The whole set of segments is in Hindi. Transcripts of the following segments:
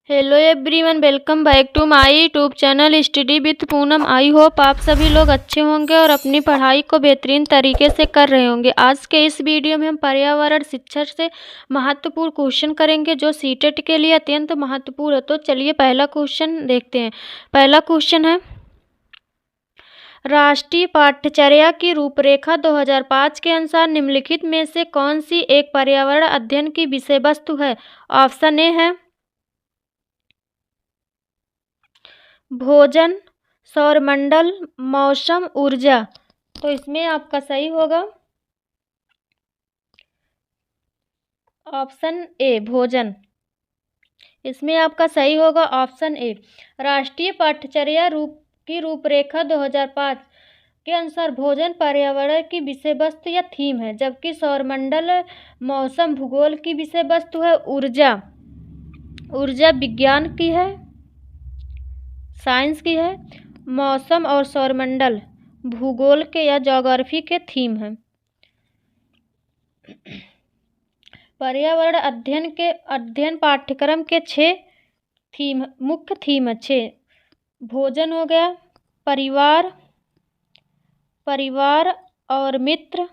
Hello everyone, welcome back to my YouTube channel study with Poonam. I hope आप सभी लोग अच्छे होंगे और अपनी पढ़ाई को बेहतरीन तरीके से कर रहे होंगे। आज के इस वीडियो में हम पर्यावरण शिक्षा से महत्वपूर्ण क्वेश्चन करेंगे जो सीटेट के लिए अत्यंत महत्वपूर्ण है। तो चलिए पहला क्वेश्चन देखते हैं। पहला क्वेश्चन है, राष्ट्रीय पाठ्यचर्या की रूपरेखा 2005 के अनुसार निम्नलिखित में से कौन सी एक पर्यावरण अध्ययन की विषय वस्तु है? ऑप्शन ए है भोजन, सौरमंडल, मौसम, ऊर्जा। तो इसमें आपका सही होगा ऑप्शन ए भोजन। इसमें आपका सही होगा ऑप्शन ए। राष्ट्रीय पाठ्यचर्या की रूपरेखा 2005 के अनुसार भोजन पर्यावरण की विषय वस्तु या थीम है, जबकि सौरमंडल मौसम भूगोल की विषय वस्तु है। ऊर्जा विज्ञान की है, साइंस की है। मौसम और सौरमंडल भूगोल के या ज्योग्राफी के थीम है। पर्यावरण अध्ययन पाठ्यक्रम के 6 मुख्य थीम है। 6 भोजन हो गया, परिवार और मित्र,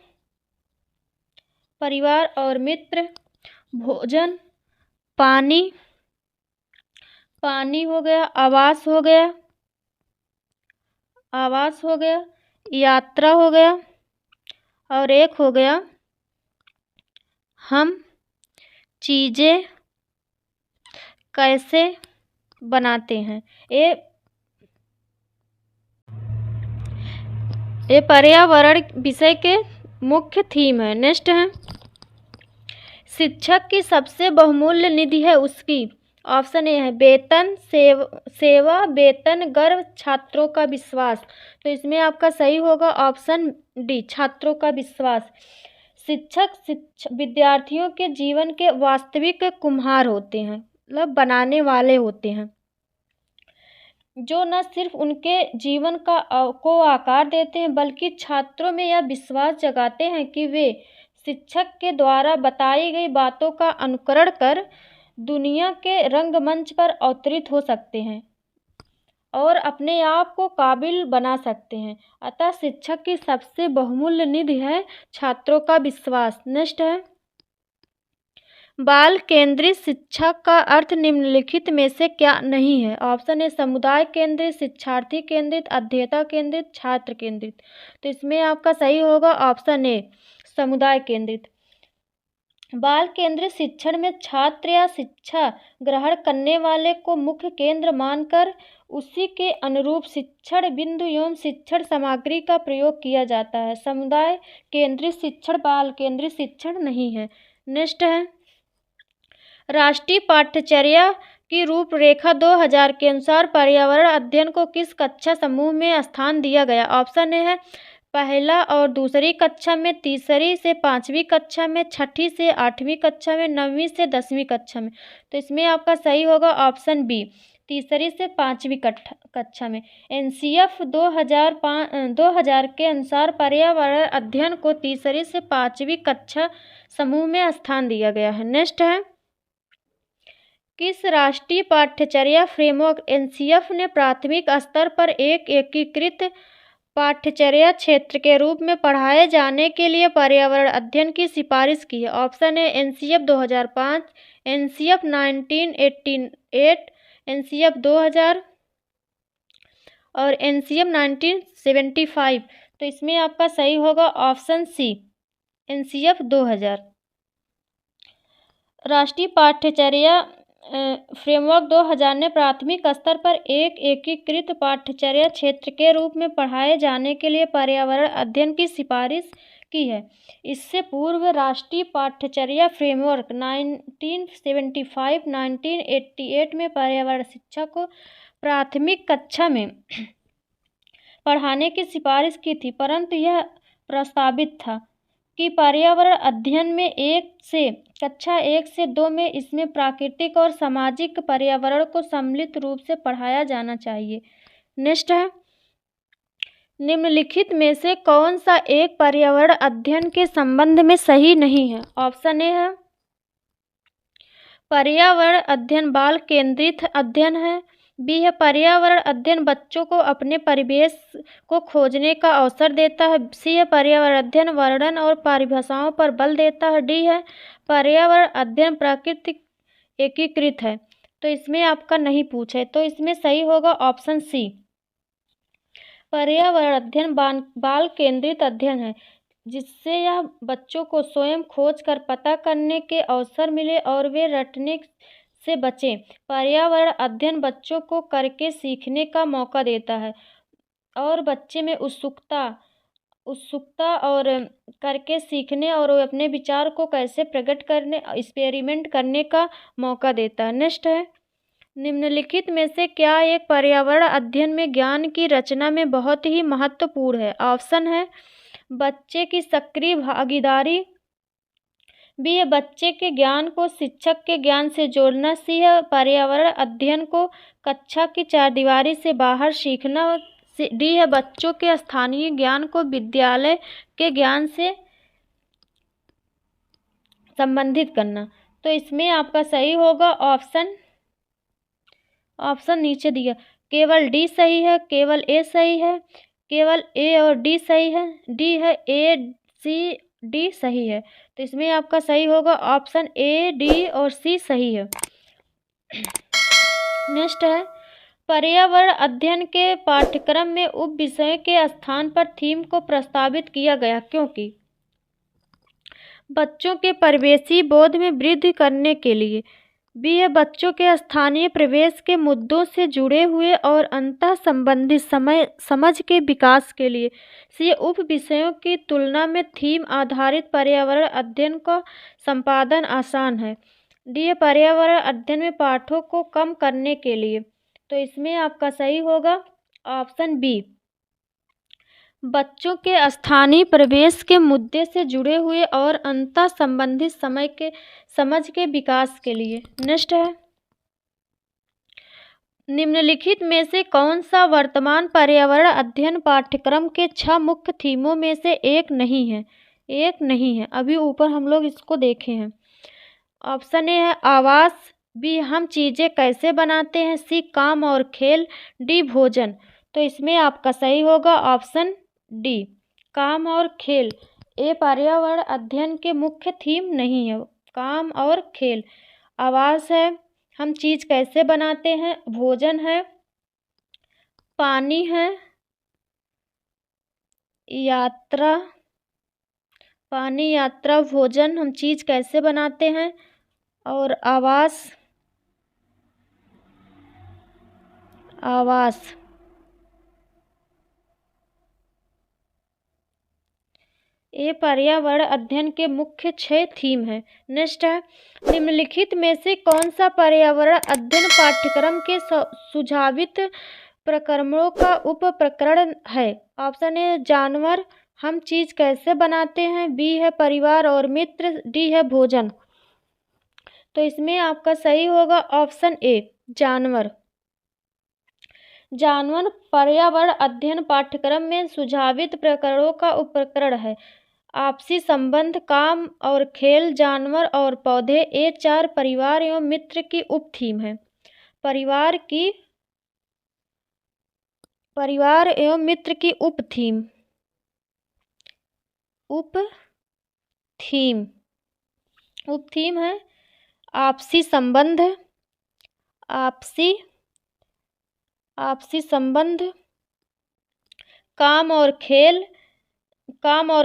भोजन, पानी हो गया, आवास हो गया, यात्रा हो गया, और एक हो गया हम चीज़ें कैसे बनाते हैं। ये पर्यावरण विषय के मुख्य थीम है। नेक्स्ट है, शिक्षक की सबसे बहुमूल्य निधि है उसकी। ऑप्शन ए है वेतन, सेवा, वेतन, गर्व, छात्रों का विश्वास। तो इसमें आपका सही होगा ऑप्शन डी, छात्रों का विश्वास। शिक्षक विद्यार्थियों के जीवन के वास्तविक कुम्हार होते हैं, मतलब बनाने वाले होते हैं, जो न सिर्फ उनके जीवन को आकार देते हैं बल्कि छात्रों में यह विश्वास जगाते हैं कि वे शिक्षक के द्वारा बताई गई बातों का अनुकरण कर दुनिया के रंगमंच पर अवतरित हो सकते हैं और अपने आप को काबिल बना सकते हैं। अतः शिक्षक की सबसे बहुमूल्य निधि है छात्रों का विश्वास। नेक्स्ट है, बाल केंद्रित शिक्षा का अर्थ निम्नलिखित में से क्या नहीं है? ऑप्शन ए समुदाय केंद्रित, शिक्षार्थी केंद्रित, अध्येता केंद्रित, छात्र केंद्रित। तो इसमें आपका सही होगा ऑप्शन ए समुदाय केंद्रित। बाल केंद्रित शिक्षण में छात्र या शिक्षा ग्रहण करने वाले को मुख्य केंद्र मानकर उसी के अनुरूप शिक्षण बिंदु एवं शिक्षण सामग्री का प्रयोग किया जाता है। समुदाय केंद्रित शिक्षण बाल केंद्रित शिक्षण नहीं है। नेक्स्ट है, राष्ट्रीय पाठ्यचर्या की रूपरेखा 2000 के अनुसार पर्यावरण अध्ययन को किस कक्षा समूह में स्थान दिया गया? ऑप्शन ए है पहला और दूसरी कक्षा में, तीसरी से 5वीं कक्षा में, छठी से 8वीं कक्षा में, 9वीं से 10वीं कक्षा में। तो इसमें आपका सही होगा ऑप्शन बी, तीसरी से 5वीं कक्षा में। एनसीएफ 2000 के अनुसार पर्यावरण अध्ययन को तीसरी से 5वीं कक्षा समूह में स्थान दिया गया है। नेक्स्ट है, किस राष्ट्रीय पाठ्यचर्या फ्रेमवर्क एनसीएफ ने प्राथमिक स्तर पर एक एकीकृत पाठ्यचर्या क्षेत्र के रूप में पढ़ाए जाने के लिए पर्यावरण अध्ययन की सिफारिश की है? ऑप्शन ए एनसीएफ 2005, एनसीएफ 1988, एनसीएफ 2000 और एनसीएफ 1975। तो इसमें आपका सही होगा ऑप्शन सी एनसीएफ 2000। राष्ट्रीय पाठ्यचर्या फ्रेमवर्क 2000 ने प्राथमिक स्तर पर एक एकीकृत पाठ्यचर्या क्षेत्र के रूप में पढ़ाए जाने के लिए पर्यावरण अध्ययन की सिफारिश की है। इससे पूर्व राष्ट्रीय पाठ्यचर्या फ्रेमवर्क 1975-1988 में पर्यावरण शिक्षा को प्राथमिक कक्षा में पढ़ाने की सिफारिश की थी, परंतु यह प्रस्तावित था कि पर्यावरण अध्ययन में कक्षा 1 से 2 में इसमें प्राकृतिक और सामाजिक पर्यावरण को सम्मिलित रूप से पढ़ाया जाना चाहिए। नेक्स्ट है, निम्नलिखित में से कौन सा एक पर्यावरण अध्ययन के संबंध में सही नहीं है? ऑप्शन ए है पर्यावरण अध्ययन बाल केंद्रित अध्ययन है। बी है पर्यावरण अध्ययन बच्चों को अपने परिवेश को खोजने का अवसर देता है। सी है पर्यावरण अध्ययन वर्णन और परिभाषाओं पर बल देता है। डी है पर्यावरण अध्ययन प्राकृतिक एकीकृत है। तो इसमें आपका नहीं पूछा है, तो इसमें सही होगा ऑप्शन सी। पर्यावरण अध्ययन बाल केंद्रित अध्ययन है, जिससे यह बच्चों को स्वयं खोज कर पता करने के अवसर मिले और वे रटने से बचें। पर्यावरण अध्ययन बच्चों को करके सीखने का मौका देता है और बच्चे में उत्सुकता और करके सीखने और अपने विचार को कैसे प्रकट करने, एक्सपेरिमेंट करने का मौका देता है। नेक्स्ट है, निम्नलिखित में से क्या एक पर्यावरण अध्ययन में ज्ञान की रचना में बहुत ही महत्वपूर्ण है? ऑप्शन है बच्चे की सक्रिय भागीदारी। बी है बच्चे के ज्ञान को शिक्षक के ज्ञान से जोड़ना। सी है पर्यावरण अध्ययन को कक्षा की चारदीवारी से बाहर सीखना। डी है बच्चों के स्थानीय ज्ञान को विद्यालय के ज्ञान से संबंधित करना। तो इसमें आपका सही होगा ऑप्शन नीचे दिया, केवल डी सही है, केवल ए सही है, केवल ए और डी सही है, डी है ए सी डी सही है। तो इसमें आपका सही होगा ऑप्शन ए डी और सी सही है। नेक्स्ट है, पर्यावरण अध्ययन के पाठ्यक्रम में उप विषय के स्थान पर थीम को प्रस्तावित किया गया क्योंकि बच्चों के परिवेशी बोध में वृद्धि करने के लिए। बी है बच्चों के स्थानीय प्रवेश के मुद्दों से जुड़े हुए और अंतः संबंधित समझ के विकास के लिए। सी उप विषयों की तुलना में थीम आधारित पर्यावरण अध्ययन का संपादन आसान है। डी है पर्यावरण अध्ययन में पाठों को कम करने के लिए। तो इसमें आपका सही होगा ऑप्शन बी, बच्चों के स्थानीय प्रवेश के मुद्दे से जुड़े हुए और अंतः संबंधित समझ के विकास के लिए। नेक्स्ट है, निम्नलिखित में से कौन सा वर्तमान पर्यावरण अध्ययन पाठ्यक्रम के 6 मुख्य थीमों में से एक नहीं है? अभी ऊपर हम लोग इसको देखे हैं। ऑप्शन ए है आवास। बी हम चीज़ें कैसे बनाते हैं। सी काम और खेल। डी भोजन। तो इसमें आपका सही होगा ऑप्शन डी, काम और खेल। ए पर्यावरण अध्ययन के मुख्य थीम नहीं है। काम और खेल, आवास है, हम चीज़ कैसे बनाते हैं, भोजन है, पानी है, यात्रा, भोजन, हम चीज़ कैसे बनाते हैं, और आवास। ये पर्यावरण अध्ययन के मुख्य 6 थीम है। नेक्स्ट है, निम्नलिखित में से कौन सा पर्यावरण अध्ययन पाठ्यक्रम के सुझावित प्रकरणों का उप प्रकरण है? ऑप्शन ए जानवर, हम चीज़ कैसे बनाते हैं। बी है परिवार और मित्र। डी है भोजन। तो इसमें आपका सही होगा ऑप्शन ए जानवर। जानवर पर्यावरण अध्ययन पाठ्यक्रम में सुझावित प्रकरणों का उपप्रकरण है। आपसी संबंध, काम और खेल, जानवर और पौधे। ये 4 परिवार एवं मित्र की उप थीम है। परिवार एवं मित्र की उप थीम है आपसी संबंध, काम और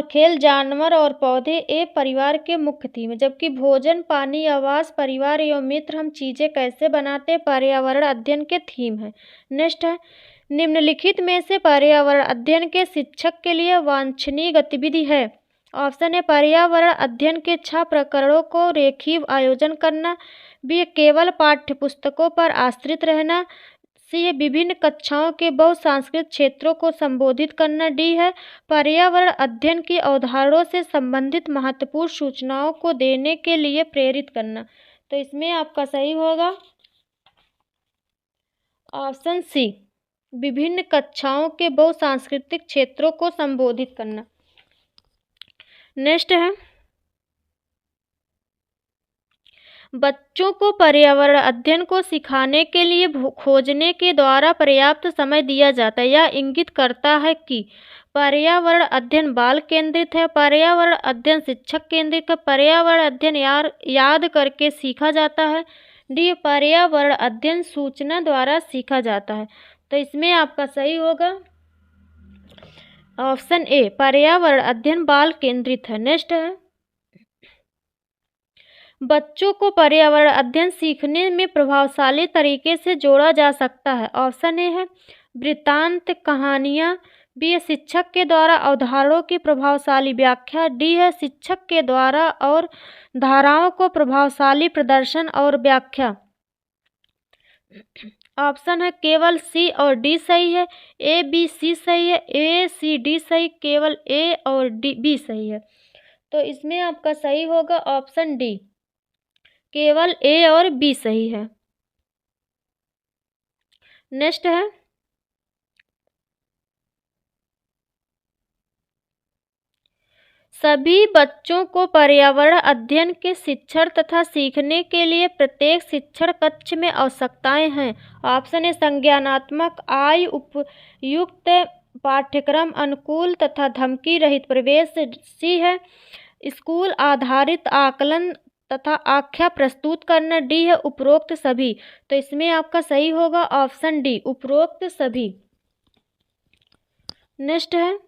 खेल, जानवर और पौधे। ये परिवार के मुख्य थीम है। जबकि भोजन, पानी, आवास, परिवार एवं मित्र, हम चीज़ें कैसे बनाते, पर्यावरण अध्ययन के थीम है। नेक्स्ट है, निम्नलिखित में से पर्यावरण अध्ययन के शिक्षक के लिए वांछनीय गतिविधि है। ऑप्शन है पर्यावरण अध्ययन के 6 प्रकरणों को रेखीय आयोजन करना। बी केवल पाठ्य पुस्तकों पर आश्रित रहना। सी विभिन्न कक्षाओं के बहुसांस्कृतिक क्षेत्रों को संबोधित करना। डी है पर्यावरण अध्ययन की अवधारणाओं से संबंधित महत्वपूर्ण सूचनाओं को देने के लिए प्रेरित करना। तो इसमें आपका सही होगा ऑप्शन सी, विभिन्न कक्षाओं के बहुसांस्कृतिक क्षेत्रों को संबोधित करना। नेक्स्ट है, बच्चों को पर्यावरण अध्ययन को सिखाने के लिए खोजने के द्वारा पर्याप्त समय दिया जाता है। यह इंगित करता है कि पर्यावरण अध्ययन बाल केंद्रित है, पर्यावरण अध्ययन शिक्षक केंद्रित है, पर्यावरण अध्ययन याद करके सीखा जाता है। डी, पर्यावरण अध्ययन सूचना द्वारा सीखा जाता है। तो इसमें आपका सही होगा ऑप्शन ए, पर्यावरण अध्ययन बाल केंद्रित है। नेक्स्ट है, बच्चों को पर्यावरण अध्ययन सीखने में प्रभावशाली तरीके से जोड़ा जा सकता है। ऑप्शन ए है वृत्तांत कहानियाँ, बी है शिक्षक के द्वारा अवधारणाओं की प्रभावशाली व्याख्या, डी है शिक्षक के द्वारा और धाराओं को प्रभावशाली प्रदर्शन और व्याख्या। ऑप्शन है केवल सी और डी सही है, ए बी सी सही है, ए सी डी सही, केवल ए और डी बी सही है। तो इसमें आपका सही होगा ऑप्शन डी, केवल ए और बी सही है। नेक्स्ट है, सभी बच्चों को पर्यावरण अध्ययन के शिक्षण तथा सीखने के लिए प्रत्येक शिक्षण कक्ष में आवश्यकताएं हैं। ऑप्शन ए संज्ञानात्मक, आय उपयुक्त पाठ्यक्रम, अनुकूल तथा धमकी रहित प्रवेश, सी है स्कूल आधारित आकलन तथा आख्या प्रस्तुत करना, डी है उपरोक्त सभी। तो इसमें आपका सही होगा ऑप्शन डी, उपरोक्त सभी। नेक्स्ट है,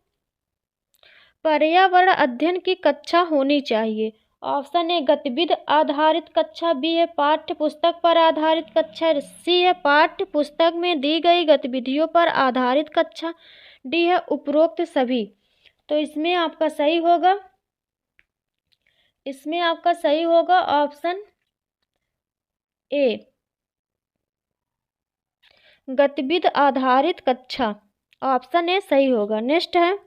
पर्यावरण अध्ययन की कक्षा होनी चाहिए। ऑप्शन ए गतिविधि आधारित कक्षा, बी है पाठ्य पुस्तक पर आधारित कक्षा, सी है पाठ्य पुस्तक में दी गई गतिविधियों पर आधारित कक्षा, डी है उपरोक्त सभी। तो इसमें आपका सही होगा, इसमें आपका सही होगा ऑप्शन ए, गतिविधि आधारित कक्षा। ऑप्शन ए सही होगा। नेक्स्ट है,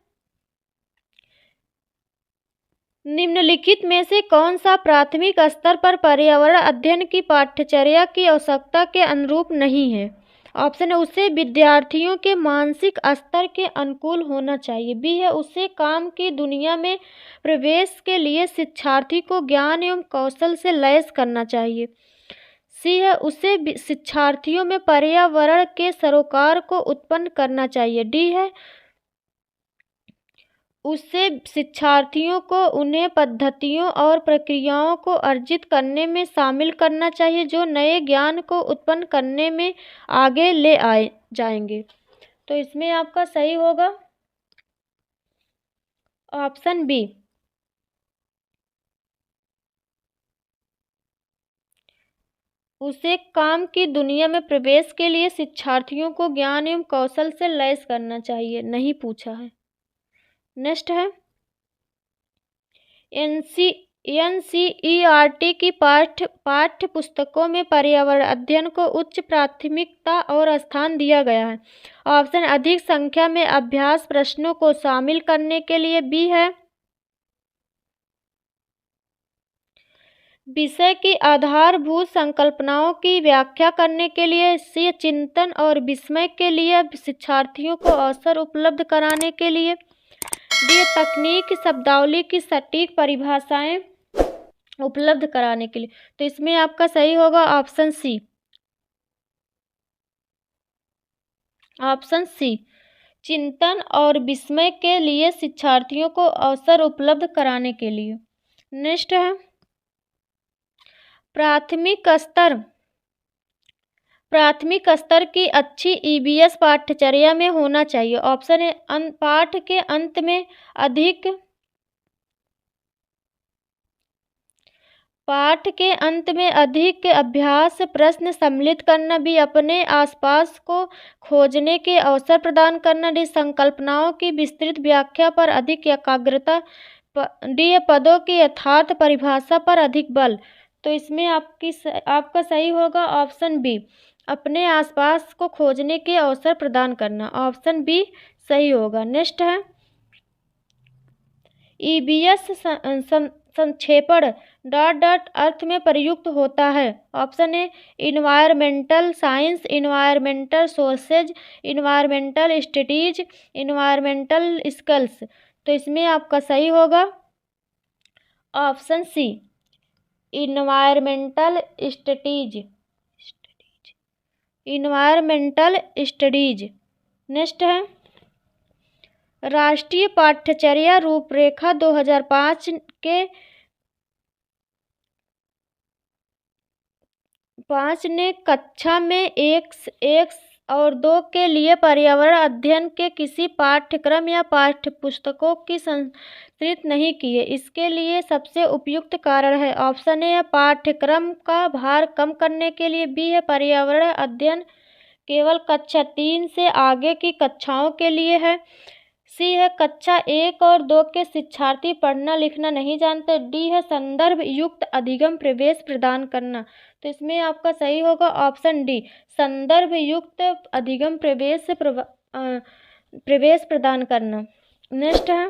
निम्नलिखित में से कौन सा प्राथमिक स्तर पर पर्यावरण अध्ययन की पाठ्यचर्या की आवश्यकता के अनुरूप नहीं है। ऑप्शन है उसे विद्यार्थियों के मानसिक स्तर के अनुकूल होना चाहिए, बी है उसे काम की दुनिया में प्रवेश के लिए शिक्षार्थी को ज्ञान एवं कौशल से लैस करना चाहिए, सी है उसे शिक्षार्थियों में पर्यावरण के सरोकार को उत्पन्न करना चाहिए, डी है उससे शिक्षार्थियों को उन्हें पद्धतियों और प्रक्रियाओं को अर्जित करने में शामिल करना चाहिए जो नए ज्ञान को उत्पन्न करने में आगे ले आए जाएंगे। तो इसमें आपका सही होगा ऑप्शन बी, उसे काम की दुनिया में प्रवेश के लिए शिक्षार्थियों को ज्ञान एवं कौशल से लैस करना चाहिए, नहीं पूछा है। नेक्स्ट है, एनसीईआरटी की पाठ्य पुस्तकों में पर्यावरण अध्ययन को उच्च प्राथमिकता और स्थान दिया गया है। ऑप्शन अधिक संख्या में अभ्यास प्रश्नों को शामिल करने के लिए, बी है विषय की आधारभूत संकल्पनाओं की व्याख्या करने के लिए, सी चिंतन और विस्मय के लिए शिक्षार्थियों को अवसर उपलब्ध कराने के लिए, डी तकनीक शब्दावली की सटीक परिभाषाएं उपलब्ध कराने के लिए। तो इसमें आपका सही होगा ऑप्शन सी, ऑप्शन सी चिंतन और विस्मय के लिए शिक्षार्थियों को अवसर उपलब्ध कराने के लिए। नेक्स्ट है, प्राथमिक स्तर की अच्छी ईवीएस पाठ्यचर्या में होना चाहिए। ऑप्शन है पाठ के अंत में अधिक अभ्यास प्रश्न सम्मिलित करना, भी अपने आसपास को खोजने के अवसर प्रदान करना, डी संकल्पनाओं की विस्तृत व्याख्या पर अधिक एकाग्रता, डी पदों की यथार्थ परिभाषा पर अधिक बल। तो इसमें आपका सही होगा ऑप्शन बी, अपने आसपास को खोजने के अवसर प्रदान करना। ऑप्शन बी सही होगा। नेक्स्ट है, ईवीएस संक्षेपण ... अर्थ में प्रयुक्त होता है। Option A environmental science, environmental sources, environmental studies, environmental skills. तो इसमें आपका सही होगा option C, environmental studies. Next है राष्ट्रीय पाठ्यचर्या रूपरेखा 2005 के 5 ने कक्षा में 1 और 2 के लिए पर्यावरण अध्ययन के किसी पाठ्यक्रम या पाठ्यपुस्तकों की संस्कृत नहीं की है। इसके लिए सबसे उपयुक्त कारण है ऑप्शन ए है पाठ्यक्रम का भार कम करने के लिए, बी है पर्यावरण अध्ययन केवल कक्षा 3 से आगे की कक्षाओं के लिए है, सी है कक्षा 1 और 2 के शिक्षार्थी पढ़ना लिखना नहीं जानते, डी है संदर्भ युक्त अधिगम प्रवेश प्रदान करना। तो इसमें आपका सही होगा ऑप्शन डी, संदर्भ युक्त अधिगम प्रवेश प्रदान करना। नेक्स्ट है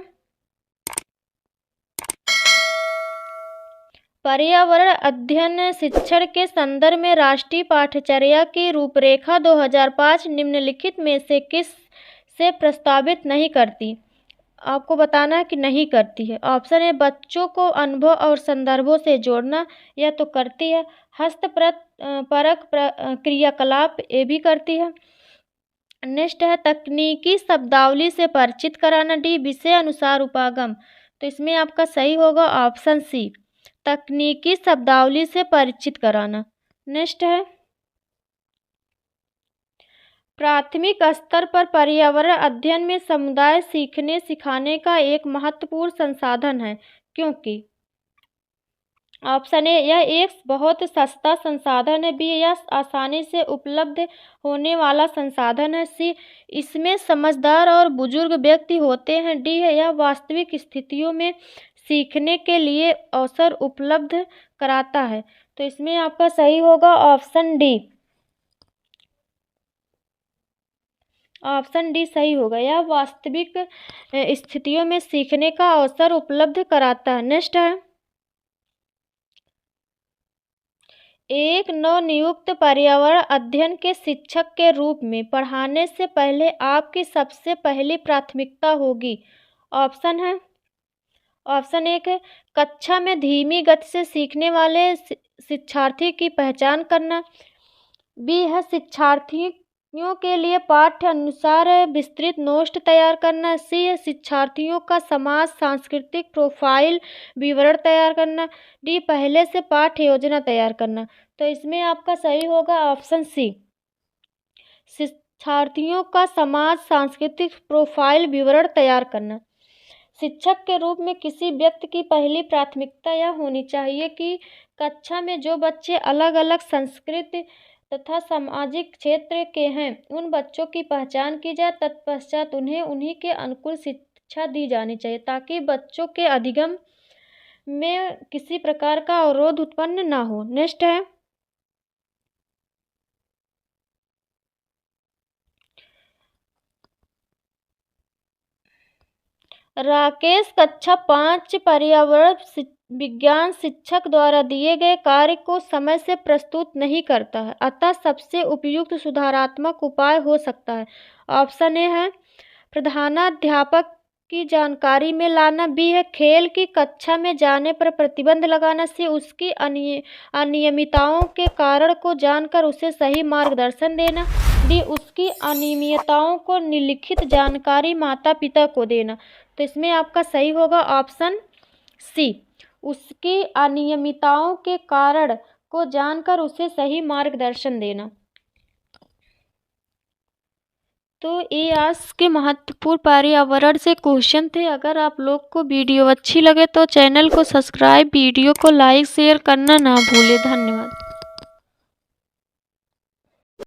पर्यावरण अध्ययन शिक्षण के संदर्भ में राष्ट्रीय पाठ्यचर्या की रूपरेखा 2005 निम्नलिखित में से किस से प्रस्तावित नहीं करती। आपको बताना है कि नहीं करती है। ऑप्शन ए बच्चों को अनुभव और संदर्भों से जोड़ना, या तो करती है। हस्तपरक क्रियाकलाप, ये भी करती है। नेक्स्ट है तकनीकी शब्दावली से परिचित कराना, डी विषय अनुसार उपागम। तो इसमें आपका सही होगा ऑप्शन सी, तकनीकी शब्दावली से परिचित कराना। नेक्स्ट है प्राथमिक स्तर पर पर्यावरण अध्ययन में समुदाय सीखने सिखाने का एक महत्वपूर्ण संसाधन है, क्योंकि ऑप्शन ए यह एक बहुत सस्ता संसाधन है, बी यह आसानी से उपलब्ध होने वाला संसाधन है, सी इसमें समझदार और बुजुर्ग व्यक्ति होते हैं, डी है यह वास्तविक स्थितियों में सीखने के लिए अवसर उपलब्ध कराता है। तो इसमें आपका सही होगा ऑप्शन डी, ऑप्शन डी सही होगा, यह वास्तविक स्थितियों में सीखने का अवसर उपलब्ध कराता है। नेक्स्ट है एक नवनियुक्त पर्यावरण अध्ययन के शिक्षक के रूप में पढ़ाने से पहले आपकी सबसे पहली प्राथमिकता होगी। ऑप्शन है ऑप्शन एक है कक्षा में धीमी गति से सीखने वाले शिक्षार्थी की पहचान करना, बी है शिक्षार्थियों के लिए पाठ्य अनुसार विस्तृत नोट्स तैयार करना, सी है शिक्षार्थियों का समाज सांस्कृतिक प्रोफाइल विवरण तैयार करना, डी पहले से पाठ्य योजना तैयार करना। तो इसमें आपका सही होगा ऑप्शन सी, शिक्षार्थियों का समाज सांस्कृतिक प्रोफाइल विवरण तैयार करना। शिक्षक के रूप में किसी व्यक्ति की पहली प्राथमिकता यह होनी चाहिए कि कक्षा में जो बच्चे अलग अलग संस्कृति तथा सामाजिक क्षेत्र के हैं उन बच्चों की पहचान की जाए, तत्पश्चात उन्हें उन्हीं के अनुकूल शिक्षा दी जानी चाहिए, ताकि बच्चों के अधिगम में किसी प्रकार का अवरोध उत्पन्न ना हो। नेक्स्ट है राकेश कक्षा 5 पर्यावरण विज्ञान शिक्षक द्वारा दिए गए कार्य को समय से प्रस्तुत नहीं करता है, अतः सबसे उपयुक्त सुधारात्मक उपाय हो सकता है। ऑप्शन ए है प्रधानाध्यापक की जानकारी में लाना, बी है खेल की कक्षा में जाने पर प्रतिबंध लगाना, सी उसकी अनियमितताओं के कारण को जानकर उसे सही मार्गदर्शन देना, डी उसकी अनियमितताओं को निम्नलिखित जानकारी माता पिता को देना। तो इसमें आपका सही होगा ऑप्शन सी, उसकी अनियमितताओं के कारण को जानकर उसे सही मार्गदर्शन देना। तो ये आज के महत्वपूर्ण पर्यावरण से क्वेश्चन थे। अगर आप लोग को वीडियो अच्छी लगे तो चैनल को सब्सक्राइब, वीडियो को लाइक शेयर करना ना भूलें। धन्यवाद।